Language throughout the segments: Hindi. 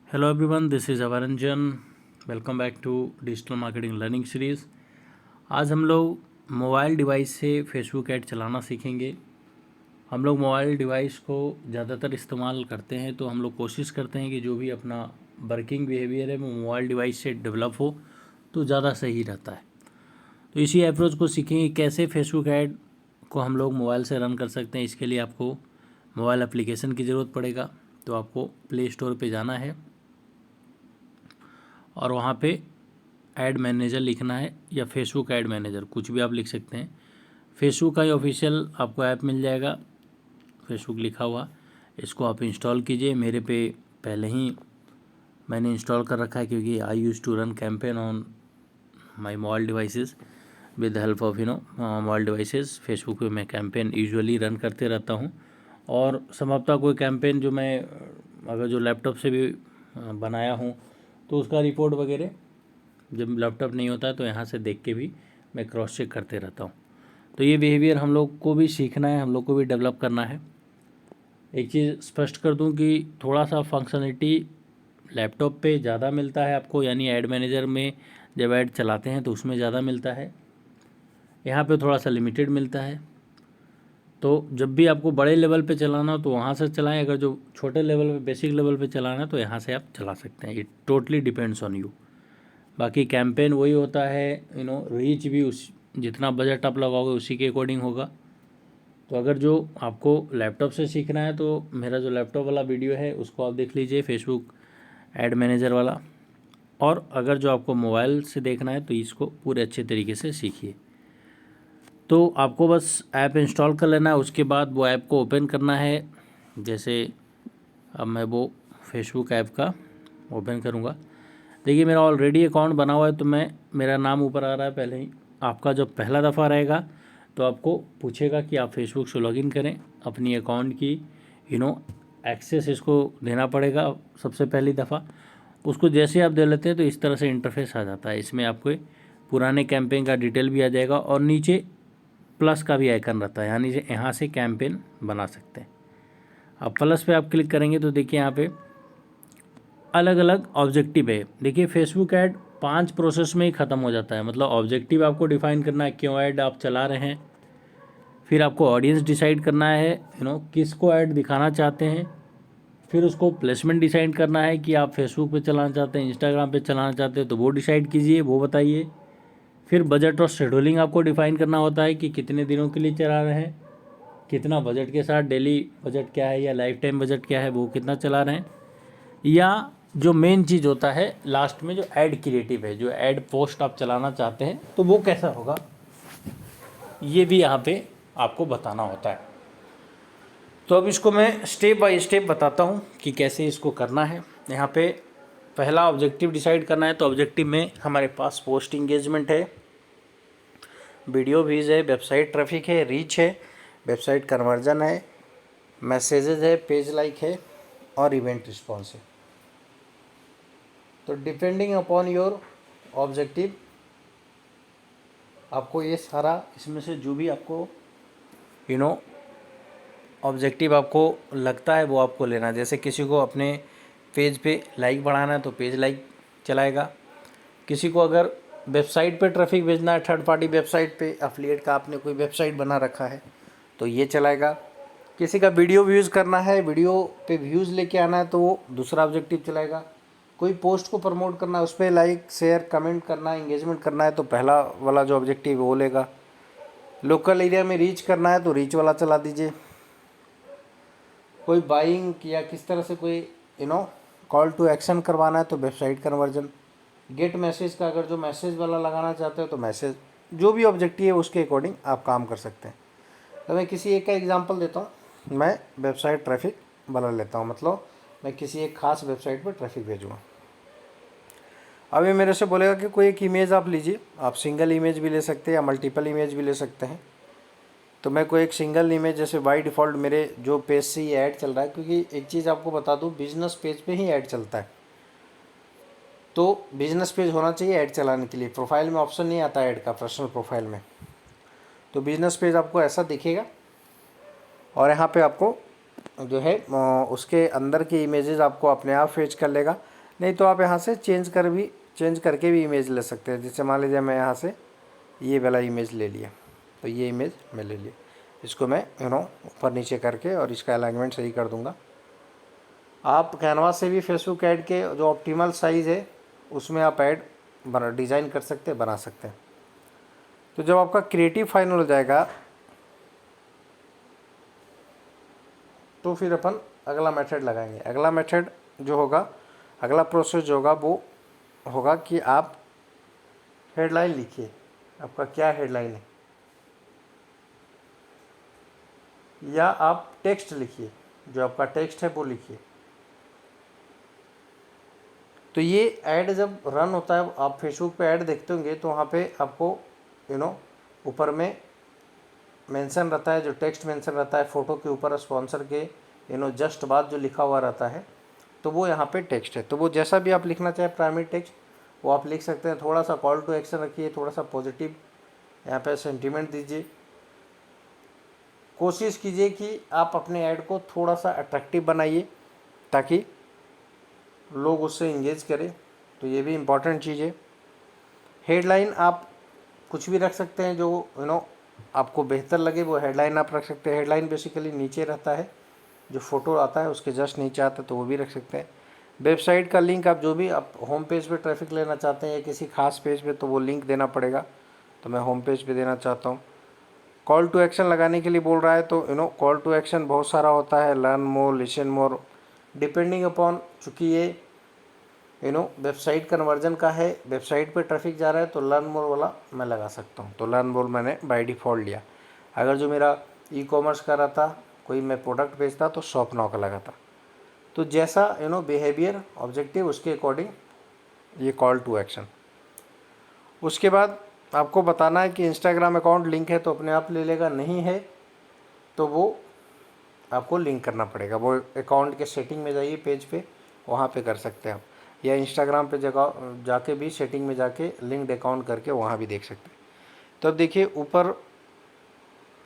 Hello everyone, this is Avaranjan. Welcome back to digital marketing learning series. आज हम लोग मोबाइल डिवाइस से फेसबुक ऐड चलाना सीखेंगे। हम लोग मोबाइल डिवाइस को ज़्यादातर इस्तेमाल करते हैं, तो हम लोग कोशिश करते हैं कि जो भी अपना वर्किंग बिहेवियर है वो मोबाइल डिवाइस से डेवलप हो तो ज़्यादा सही रहता है। तो इसी अप्रोच को सीखेंगे कैसे फेसबुक ऐड को हम लोग मोबाइल से रन कर सकते हैं। इसके लिए आपको मोबाइल एप्लीकेशन की ज़रूरत पड़ेगा। तो आपको प्ले स्टोर पे जाना है और वहाँ पे ऐड मैनेजर लिखना है या फेसबुक ऐड मैनेजर, कुछ भी आप लिख सकते हैं। फेसबुक का ही ऑफिशियल आपको ऐप मिल जाएगा, फेसबुक लिखा हुआ। इसको आप इंस्टॉल कीजिए। मेरे पे पहले ही मैंने इंस्टॉल कर रखा है, क्योंकि I use to run campaign on my mobile devices with the help of mobile devices. Facebook पे मैं कैंपेन यूजुअली रन करते रहता हूँ, और संभवतः कोई कैंपेन जो मैं अगर जो लैपटॉप से भी बनाया हूँ तो उसका रिपोर्ट वगैरह जब लैपटॉप नहीं होता है तो यहाँ से देख के भी मैं क्रॉस चेक करते रहता हूँ। तो ये बिहेवियर हम लोग को भी सीखना है, हम लोग को भी डेवलप करना है। एक चीज़ स्पष्ट कर दूँ कि थोड़ा सा फंक्शनलिटी लैपटॉप पे ज़्यादा मिलता है आपको, यानी ऐड मैनेजर में जब ऐड चलाते हैं तो उसमें ज़्यादा मिलता है, यहाँ पे थोड़ा सा लिमिटेड मिलता है। तो जब भी आपको बड़े लेवल पे चलाना हो तो वहाँ से चलाएं, अगर जो छोटे लेवल पे बेसिक लेवल पे चलाना है तो यहाँ से आप चला सकते हैं। It totally depends on you. बाकी कैंपेन वही होता है, रीच भी उस जितना बजट आप लगाओगे उसी के अकॉर्डिंग होगा। तो अगर जो आपको लैपटॉप से सीखना है तो मेरा जो लैपटॉप वाला वीडियो है उसको आप देख लीजिए, फेसबुक ऐड मैनेजर वाला। और अगर जो आपको मोबाइल से देखना है तो इसको पूरे अच्छे तरीके से सीखिए। तो आपको बस ऐप इंस्टॉल कर लेना है, उसके बाद वो ऐप को ओपन करना है। जैसे अब मैं वो फेसबुक ऐप का ओपन करूँगा। देखिए मेरा ऑलरेडी अकाउंट बना हुआ है, तो मेरा नाम ऊपर आ रहा है पहले ही। आपका जब पहला दफ़ा रहेगा तो आपको पूछेगा कि आप फेसबुक से लॉगिन करें। अपनी अकाउंट की एक्सेस इसको देना पड़ेगा सबसे पहली दफ़ा। उसको जैसे आप दे लेते हैं तो इस तरह से इंटरफेस आ जाता है। इसमें आपको पुराने कैंपेन का डिटेल भी आ जाएगा और नीचे प्लस का भी आइकन रहता है, यानी यहाँ से कैंपेन बना सकते हैं। अब प्लस पे आप क्लिक करेंगे तो देखिए यहाँ पे अलग अलग ऑब्जेक्टिव है। देखिए फेसबुक ऐड 5 प्रोसेस में ही ख़त्म हो जाता है। मतलब ऑब्जेक्टिव आपको डिफाइन करना है, क्यों ऐड आप चला रहे हैं। फिर आपको ऑडियंस डिसाइड करना है, किसको ऐड दिखाना चाहते हैं। फिर उसको प्लेसमेंट डिसाइड करना है कि आप फेसबुक पे चलाना चाहते हैं, इंस्टाग्राम पे चलाना चाहते हैं, तो वो डिसाइड कीजिए, वो बताइए। फिर बजट और शेड्यूलिंग आपको डिफाइन करना होता है कि कितने दिनों के लिए चला रहे हैं, कितना बजट के साथ, डेली बजट क्या है या लाइफ टाइम बजट क्या है, वो कितना चला रहे हैं। या जो मेन चीज़ होता है लास्ट में, जो ऐड क्रिएटिव है, जो ऐड पोस्ट आप चलाना चाहते हैं तो वो कैसा होगा, ये भी यहाँ पे आपको बताना होता है। तो अब इसको मैं स्टेप बाय स्टेप बताता हूँ कि कैसे इसको करना है। यहाँ पे पहला ऑब्जेक्टिव डिसाइड करना है। तो ऑब्जेक्टिव में हमारे पास पोस्ट इंगेजमेंट है, वीडियो व्यूज़ है, वेबसाइट ट्रैफिक है, रीच है, वेबसाइट कन्वर्जन है, मैसेजेस है, पेज लाइक है और इवेंट रिस्पॉन्स है। तो डिपेंडिंग अपॉन योर ऑब्जेक्टिव आपको ये सारा इसमें से जो भी आपको ऑब्जेक्टिव आपको लगता है वो आपको लेना है। जैसे किसी को अपने पेज पे लाइक बढ़ाना है तो पेज लाइक चलाएगा। किसी को अगर वेबसाइट पे ट्रैफिक भेजना है, थर्ड पार्टी वेबसाइट पे एफिलिएट का आपने कोई वेबसाइट बना रखा है तो ये चलाएगा। किसी का वीडियो व्यूज़ करना है, वीडियो पे व्यूज़ लेके आना है तो वो दूसरा ऑब्जेक्टिव चलाएगा। कोई पोस्ट को प्रमोट करना है, उस पर लाइक शेयर कमेंट करना है, इंगेजमेंट करना है तो पहला वाला जो ऑब्जेक्टिव है वो लेगा। लोकल एरिया में रीच करना है तो रीच वाला चला दीजिए। कोई बाइंग या किस तरह से कोई कॉल टू एक्शन करवाना है तो वेबसाइट कन्वर्जन। गेट मैसेज का अगर जो मैसेज वाला लगाना चाहते हो तो मैसेज, जो भी ऑब्जेक्टिव है उसके अकॉर्डिंग आप काम कर सकते हैं। तो मैं किसी एक का एग्जांपल देता हूँ। मैं वेबसाइट ट्रैफिक वाला लेता हूँ, मतलब मैं किसी एक खास वेबसाइट पर ट्रैफिक भेजूँगा। अब ये मेरे से बोलेगा कि कोई एक इमेज आप लीजिए। आप सिंगल इमेज भी ले सकते हैं या मल्टीपल इमेज भी ले सकते हैं। तो मैं कोई एक सिंगल इमेज, जैसे बाय डिफ़ॉल्ट मेरे जो पेज से ये ऐड चल रहा है, क्योंकि एक चीज़ आपको बता दूँ, बिजनेस पेज पे ही ऐड चलता है। तो बिजनेस पेज होना चाहिए ऐड चलाने के लिए। प्रोफाइल में ऑप्शन नहीं आता ऐड का, पर्सनल प्रोफाइल में। तो बिजनेस पेज आपको ऐसा दिखेगा और यहाँ पे आपको जो है उसके अंदर की इमेजेस आपको अपने आप फेच कर लेगा। नहीं तो आप यहाँ से चेंज करके भी इमेज ले सकते हैं। जैसे मान लीजिए मैं यहाँ से ये वाला इमेज ले लिया, तो ये इमेज मैं ले लिया, इसको मैं ऊपर नीचे करके और इसका अलाइनमेंट सही कर दूंगा। आप कैनवास से भी फेसबुक ऐड के जो ऑप्टिमल साइज़ है उसमें आप ऐड डिज़ाइन कर सकते हैं, बना सकते हैं। तो जब आपका क्रिएटिव फाइनल हो जाएगा तो फिर अपन अगला मेथड लगाएंगे। अगला मेथड जो होगा, अगला प्रोसेस जो होगा वो होगा कि आप हेडलाइन लिखिए। आपका क्या हेडलाइन है, या आप टेक्स्ट लिखिए, जो आपका टेक्स्ट है वो लिखिए। तो ये ऐड जब रन होता है, आप फेसबुक पे ऐड देखते होंगे तो वहाँ पे आपको ऊपर में मेंशन रहता है, जो टेक्स्ट मेंशन रहता है फ़ोटो के ऊपर स्पॉन्सर के जस्ट बाद जो लिखा हुआ रहता है, तो वो यहाँ पे टेक्स्ट है। तो वो जैसा भी आप लिखना चाहे प्राइमरी टेक्स्ट वो आप लिख सकते हैं। थोड़ा सा कॉल टू एक्शन रखिए, थोड़ा सा पॉजिटिव यहाँ पे सेंटीमेंट दीजिए। कोशिश कीजिए कि आप अपने ऐड को थोड़ा सा अट्रैक्टिव बनाइए ताकि लोग उससे इंगेज करें। तो ये भी इम्पॉर्टेंट चीज़ है। हेडलाइन आप कुछ भी रख सकते हैं, जो आपको बेहतर लगे वो हेडलाइन आप रख सकते हैं। हेडलाइन बेसिकली नीचे रहता है, जो फ़ोटो आता है उसके जस्ट नीचे आता है, तो वो भी रख सकते हैं। वेबसाइट का लिंक आप जो भी आप होम पेज पे ट्रैफिक लेना चाहते हैं या किसी खास पेज पे, तो वो लिंक देना पड़ेगा। तो मैं होम पेज पे देना चाहता हूँ। कॉल टू एक्शन लगाने के लिए बोल रहा है, तो कॉल टू एक्शन बहुत सारा होता है, learn more, listen more, depending upon, चूँकि ये वेबसाइट कन्वर्जन का है, वेबसाइट पे ट्रैफिक जा रहा है, तो लर्न मोर वाला मैं लगा सकता हूँ। तो लर्न मोर मैंने बाय डिफ़ॉल्ट लिया। अगर जो मेरा ई कॉमर्स का रहा था, कोई मैं प्रोडक्ट बेचता तो शॉप नाउ का लगा था। तो जैसा बिहेवियर ऑब्जेक्टिव उसके अकॉर्डिंग ये कॉल टू एक्शन। उसके बाद आपको बताना है कि इंस्टाग्राम अकाउंट लिंक है तो अपने आप ले लेगा, नहीं है तो वो आपको लिंक करना पड़ेगा। वो अकाउंट के सेटिंग में जाइए, पेज पे, वहाँ पे कर सकते हैं आप, या इंस्टाग्राम पे जगह जाके भी सेटिंग में जाके लिंक्ड अकाउंट करके वहाँ भी देख सकते हैं। तो अब देखिए ऊपर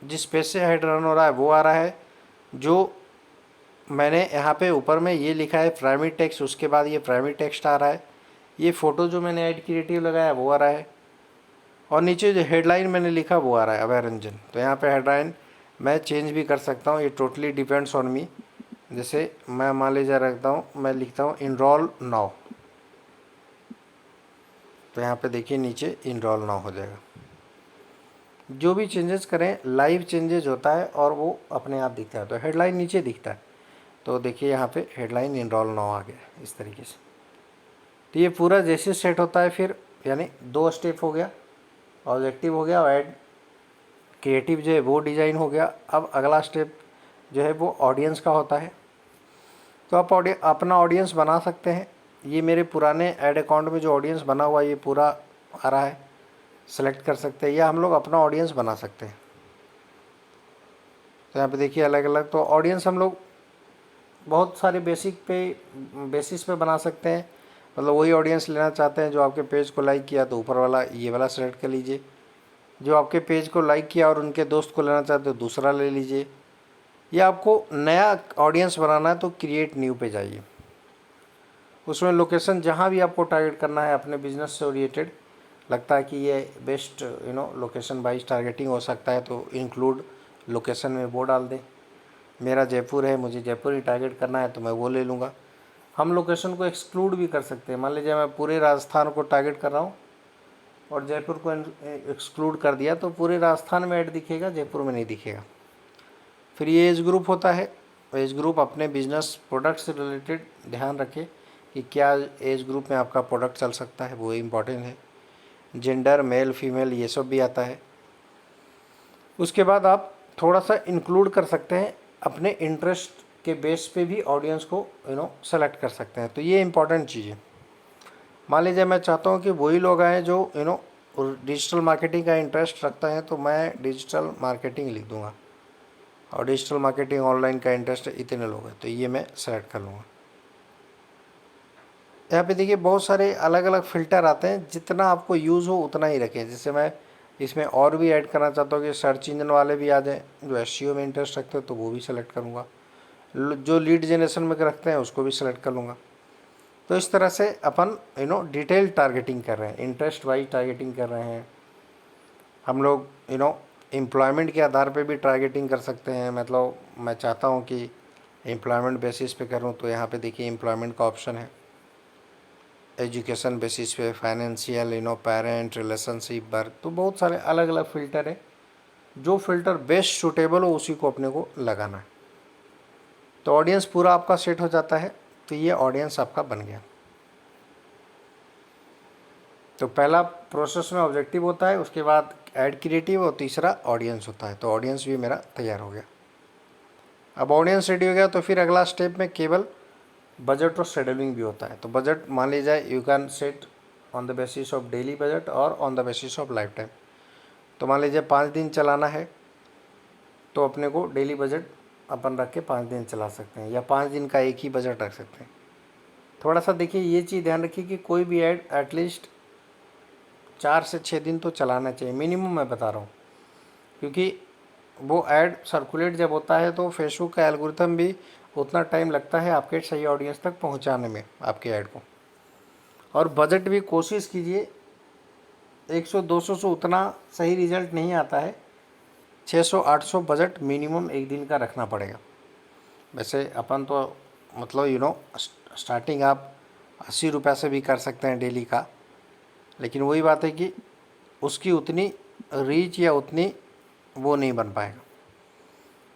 जिस पेज से हेड रन हो रहा है वो आ रहा है। जो मैंने यहाँ पे ऊपर में ये लिखा है प्राइमरी टेक्स्ट, उसके बाद ये प्राइमरी टेक्स्ट आ रहा है। ये फ़ोटो जो मैंने ऐड क्रिएटिव लगाया वो आ रहा है, और नीचे जो हेडलाइन मैंने लिखा वो आ रहा है, अभय रंजन। तो यहाँ पे हेडलाइन मैं चेंज भी कर सकता हूँ, ये टोटली डिपेंड्स ऑन मी। जैसे मैं मान लीजिए रखता हूँ, मैं लिखता हूँ इनरोल नाउ, तो यहाँ पे देखिए नीचे इनरोल नाउ हो जाएगा। जो भी चेंजेस करें लाइव चेंजेस होता है और वो अपने आप दिखता है। तो हेडलाइन नीचे दिखता है, तो देखिए यहाँ पे हेडलाइन इनरोल नाउ आ गया इस तरीके से। तो ये पूरा जैसे सेट होता है फिर, यानी 2 स्टेप हो गया, ऑब्जेक्टिव हो गया, ऐड क्रिएटिव जो है वो डिज़ाइन हो गया। अब अगला स्टेप जो है वो ऑडियंस का होता है। तो आप अपना ऑडियंस बना सकते हैं। ये मेरे पुराने ऐड अकाउंट में जो ऑडियंस बना हुआ ये पूरा आ रहा है, सेलेक्ट कर सकते हैं, या हम लोग अपना ऑडियंस बना सकते हैं। तो यहाँ पे देखिए अलग अलग, तो ऑडियंस हम लोग बहुत सारे बेसिस पे बना सकते हैं। मतलब वही ऑडियंस लेना चाहते हैं जो आपके पेज को लाइक किया, तो ऊपर वाला ये वाला सेलेक्ट कर लीजिए। जो आपके पेज को लाइक किया और उनके दोस्त को लेना चाहते हो दूसरा ले लीजिए। या आपको नया ऑडियंस बनाना है तो क्रिएट न्यू पे जाइए। उसमें लोकेशन जहाँ भी आपको टारगेट करना है अपने बिजनेस से ओरिएटेड लगता है कि ये बेस्ट लोकेशन वाइज टारगेटिंग हो सकता है, तो इंक्लूड लोकेशन में वो डाल दें। मेरा जयपुर है, मुझे जयपुर ही टारगेट करना है तो मैं वो ले लूँगा। हम लोकेशन को एक्सक्लूड भी कर सकते हैं। मान लीजिए मैं पूरे राजस्थान को टारगेट कर रहा हूँ और जयपुर को एक्सक्लूड कर दिया, तो पूरे राजस्थान में ऐड दिखेगा, जयपुर में नहीं दिखेगा। फिर ये एज ग्रुप होता है। एज ग्रुप अपने बिजनेस प्रोडक्ट से रिलेटेड ध्यान रखें कि क्या एज ग्रुप में आपका प्रोडक्ट चल सकता है, वो इम्पॉर्टेंट है। जेंडर मेल फीमेल ये सब भी आता है। उसके बाद आप थोड़ा सा इंक्लूड कर सकते हैं, अपने इंटरेस्ट के बेस पे भी ऑडियंस को सेलेक्ट कर सकते हैं। तो ये इंपॉर्टेंट चीज़ है। मान लीजिए मैं चाहता हूँ कि वही लोग आए जो डिजिटल मार्केटिंग का इंटरेस्ट रखता है, तो मैं डिजिटल मार्केटिंग लिख दूँगा, और डिजिटल मार्केटिंग ऑनलाइन का इंटरेस्ट इतने लोग हैं, तो ये मैं सेलेक्ट कर लूँगा। यहाँ पे देखिए बहुत सारे अलग अलग फ़िल्टर आते हैं, जितना आपको यूज़ हो उतना ही रखें। जैसे मैं इसमें और भी ऐड करना चाहता हूँ कि सर्च इंजन वाले भी आ जाएँ, जो एसईओ में इंटरेस्ट रखते हैं तो वो भी सेलेक्ट करूँगा। जो लीड जनरेशन में रखते हैं उसको भी सेलेक्ट कर लूँगा। तो इस तरह से अपन डिटेल टारगेटिंग कर रहे हैं, इंटरेस्ट वाइज टारगेटिंग कर रहे हैं हम लोग। एम्प्लॉयमेंट के आधार पे भी टारगेटिंग कर सकते हैं। मतलब मैं चाहता हूँ कि एम्प्लॉयमेंट बेसिस पे करूँ तो यहाँ पे देखिए एम्प्लॉयमेंट का ऑप्शन है। एजुकेशन बेसिस पे, फाइनेंशियल, पेरेंट, रिलेशनशिप, बर्थ, तो बहुत सारे अलग अलग फ़िल्टर है। जो फ़िल्टर बेस्ट सूटेबल हो उसी को अपने को लगाना है। तो ऑडियंस पूरा आपका सेट हो जाता है। तो ये ऑडियंस आपका बन गया। तो पहला प्रोसेस में ऑब्जेक्टिव होता है, उसके बाद ऐड क्रिएटिव और तीसरा ऑडियंस होता है। तो ऑडियंस भी मेरा तैयार हो गया। अब ऑडियंस रेडी हो गया तो फिर अगला स्टेप में केवल बजट और शेड्यूलिंग भी होता है। तो बजट मान लीजिए you can set on the basis of daily budget और on the basis of life time. तो मान लीजिए 5 दिन चलाना है तो अपने को डेली बजट अपन रख के 5 दिन चला सकते हैं, या 5 दिन का एक ही बजट रख सकते हैं। थोड़ा सा देखिए ये चीज़ ध्यान रखिए कि कोई भी ऐड एटलीस्ट 4 से 6 दिन तो चलाना चाहिए मिनिमम, मैं बता रहा हूँ। क्योंकि वो ऐड सर्कुलेट जब होता है तो फेसबुक का एल्गोरिथम भी उतना टाइम लगता है आपके सही ऑडियंस तक पहुंचाने में आपके ऐड को। और बजट भी कोशिश कीजिए 100-200 से उतना सही रिजल्ट नहीं आता है। 600-800 बजट मिनिमम एक दिन का रखना पड़ेगा। वैसे अपन तो मतलब स्टार्टिंग आप 80 रुपये से भी कर सकते हैं डेली का, लेकिन वही बात है कि उसकी उतनी रीच या उतनी वो नहीं बन पाएगा।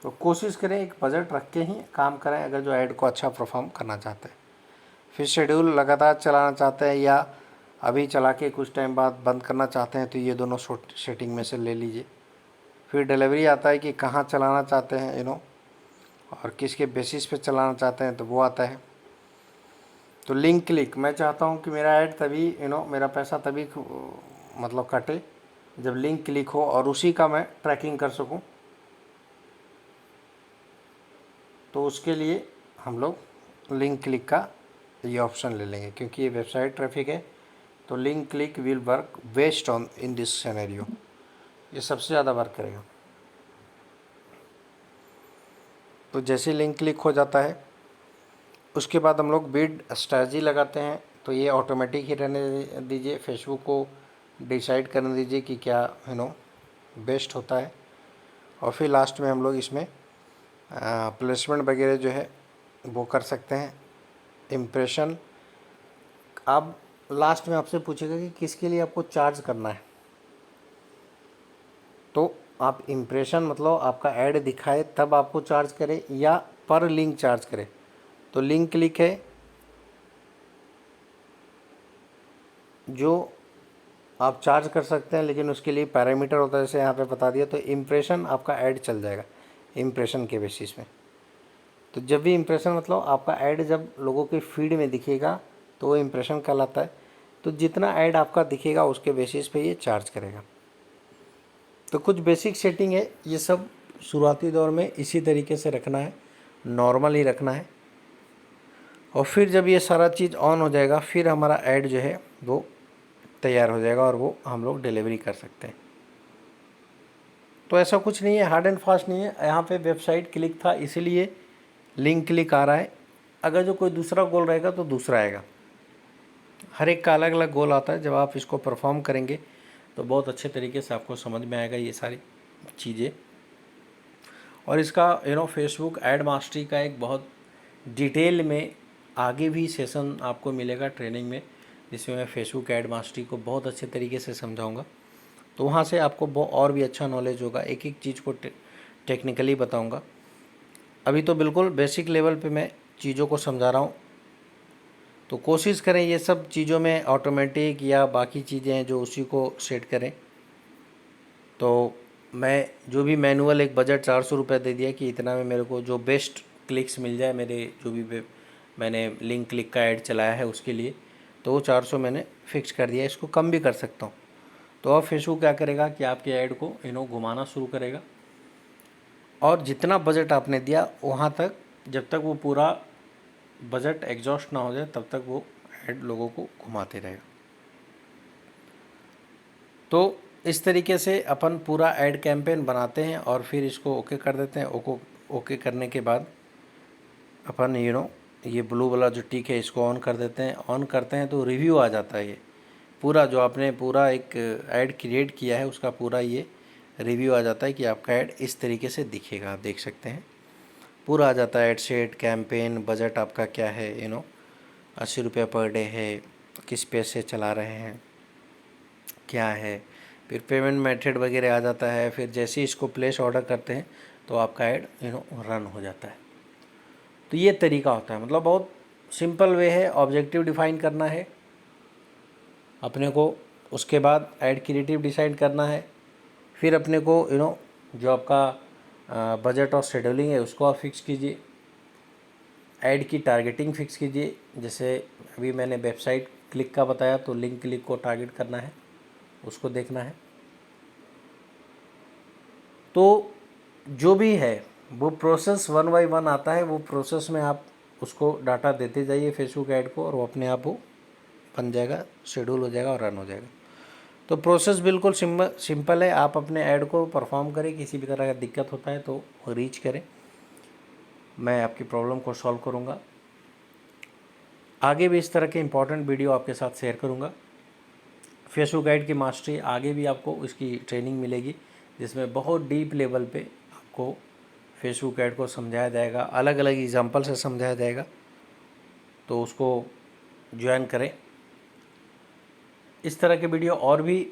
तो कोशिश करें एक बजट रख के ही काम करें अगर जो ऐड को अच्छा परफॉर्म करना चाहते हैं। फिर शेड्यूल लगातार चलाना चाहते हैं या अभी चला के कुछ टाइम बाद बंद करना चाहते हैं तो ये दोनों सेटिंग में से ले लीजिए। फिर डिलीवरी आता है कि कहाँ चलाना चाहते हैं और किसके बेसिस पे चलाना चाहते हैं तो वो आता है। तो लिंक क्लिक, मैं चाहता हूँ कि मेरा ऐड तभी मेरा पैसा तभी मतलब कटे जब लिंक क्लिक हो और उसी का मैं ट्रैकिंग कर सकूँ। तो उसके लिए हम लोग लिंक क्लिक का ये ऑप्शन ले लेंगे, क्योंकि ये वेबसाइट ट्रैफिक है। तो link click will work best on in this scenario, ये सबसे ज़्यादा वर्क करेगा। तो जैसे लिंक क्लिक हो जाता है उसके बाद हम लोग बिड स्ट्रैटेजी लगाते हैं। तो ये ऑटोमेटिक ही रहने दीजिए, फेसबुक को डिसाइड करने दीजिए कि क्या बेस्ट होता है। और फिर लास्ट में हम लोग इसमें प्लेसमेंट वगैरह जो है वो कर सकते हैं। इम्प्रेशन, अब लास्ट में आपसे पूछेगा कि किसके लिए आपको चार्ज करना है। तो आप इम्प्रेशन मतलब आपका ऐड दिखाए तब आपको चार्ज करे या पर लिंक चार्ज करे। तो लिंक क्लिक है जो आप चार्ज कर सकते हैं, लेकिन उसके लिए पैरामीटर होता है जैसे यहाँ पे बता दिया। तो इम्प्रेशन आपका ऐड चल जाएगा इम्प्रेशन के बेसिस में। तो जब भी इम्प्रेशन मतलब आपका ऐड जब लोगों के फीड में दिखेगा तो वो इम्प्रेशन कहलाता है। तो जितना ऐड आपका दिखेगा उसके बेसिस पे ये चार्ज करेगा। तो कुछ बेसिक सेटिंग है, ये सब शुरुआती दौर में इसी तरीके से रखना है, नॉर्मल ही रखना है। और फिर जब ये सारा चीज़ ऑन हो जाएगा फिर हमारा ऐड जो है वो तैयार हो जाएगा और वो हम लोग डिलीवरी कर सकते हैं। तो ऐसा कुछ नहीं है, हार्ड एंड फास्ट नहीं है। यहाँ पे वेबसाइट क्लिक था इसीलिए लिंक क्लिक आ रहा है। अगर जो कोई दूसरा गोल रहेगा तो दूसरा आएगा। हर एक का अलग अलग गोल आता है। जब आप इसको परफॉर्म करेंगे तो बहुत अच्छे तरीके से आपको समझ में आएगा ये सारी चीज़ें। और इसका फेसबुक ऐड मास्टरी का एक बहुत डिटेल में आगे भी सेशन आपको मिलेगा ट्रेनिंग में, जिसमें मैं फेसबुक ऐड मास्टरी को बहुत अच्छे तरीके से समझाऊंगा। तो वहाँ से आपको और भी अच्छा नॉलेज होगा, एक एक चीज़ को टेक्निकली बताऊंगा। अभी तो बिल्कुल बेसिक लेवल पे मैं चीज़ों को समझा रहा हूँ। तो कोशिश करें ये सब चीज़ों में ऑटोमेटिक या बाकी चीज़ें हैं जो उसी को सेट करें। तो मैं जो भी मैनुअल एक बजट 400 रुपये दे दिया कि इतना में मेरे को जो बेस्ट क्लिक्स मिल जाए मेरे जो भी मैंने लिंक क्लिक का ऐड चलाया है उसके लिए, तो वो 400 मैंने फिक्स कर दिया। इसको कम भी कर सकता हूँ। तो अब फेसबुक क्या करेगा कि आपके ऐड को घुमाना शुरू करेगा और जितना बजट आपने दिया वहाँ तक, जब तक वो पूरा बजट एग्जॉस्ट ना हो जाए तब तक वो ऐड लोगों को घुमाते रहेगा। तो इस तरीके से अपन पूरा ऐड कैंपेन बनाते हैं और फिर इसको ओके कर देते हैं। ओके करने के बाद अपन ये ब्लू वाला जो टिक है इसको ऑन कर देते हैं। ऑन करते हैं तो रिव्यू आ जाता है। ये पूरा जो आपने पूरा एक ऐड क्रिएट किया है उसका पूरा ये रिव्यू आ जाता है कि आपका ऐड इस तरीके से दिखेगा। आप देख सकते हैं पूरा आ जाता है, ऐड सेट, कैंपेन, बजट आपका क्या है, 80 रुपये पर डे है, किस पेज से चला रहे हैं, क्या है, फिर पेमेंट मेथड वगैरह आ जाता है। फिर जैसे ही इसको प्लेस ऑर्डर करते हैं तो आपका ऐड रन हो जाता है। तो ये तरीका होता है, मतलब बहुत सिंपल वे है। ऑब्जेक्टिव डिफाइन करना है अपने को, उसके बाद ऐड क्रिएटिव डिसाइड करना है, फिर अपने को जो आपका बजट और शेड्यूलिंग है उसको आप फिक्स कीजिए, ऐड की टारगेटिंग फिक्स कीजिए। जैसे अभी मैंने वेबसाइट क्लिक का बताया तो लिंक क्लिक को टारगेट करना है, उसको देखना है। तो जो भी है वो प्रोसेस 1 बाय 1 आता है, वो प्रोसेस में आप उसको डाटा देते जाइए फेसबुक ऐड को, और वो अपने आप वो बन जाएगा, शेड्यूल हो जाएगा और रन हो जाएगा। तो प्रोसेस बिल्कुल सिंपल है। आप अपने ऐड को परफॉर्म करें, किसी भी तरह का दिक्कत होता है तो रीच करें, मैं आपकी प्रॉब्लम को सॉल्व करूँगा। आगे भी इस तरह के इम्पोर्टेंट वीडियो आपके साथ शेयर करूँगा। फेसबुक ऐड की मास्टरी आगे भी आपको इसकी ट्रेनिंग मिलेगी, जिसमें बहुत डीप लेवल पे आपको फेसबुक ऐड को समझाया जाएगा, अलग अलग एग्जांपल से समझाया जाएगा। तो उसको ज्वाइन करें। इस तरह के वीडियो और भी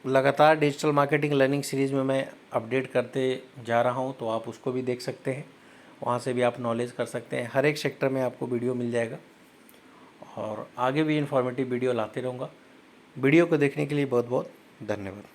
लगातार डिजिटल मार्केटिंग लर्निंग सीरीज़ में मैं अपडेट करते जा रहा हूं, तो आप उसको भी देख सकते हैं, वहां से भी आप नॉलेज कर सकते हैं। हर एक सेक्टर में आपको वीडियो मिल जाएगा और आगे भी इन्फॉर्मेटिव वीडियो लाते रहूँगा। वीडियो को देखने के लिए बहुत बहुत धन्यवाद।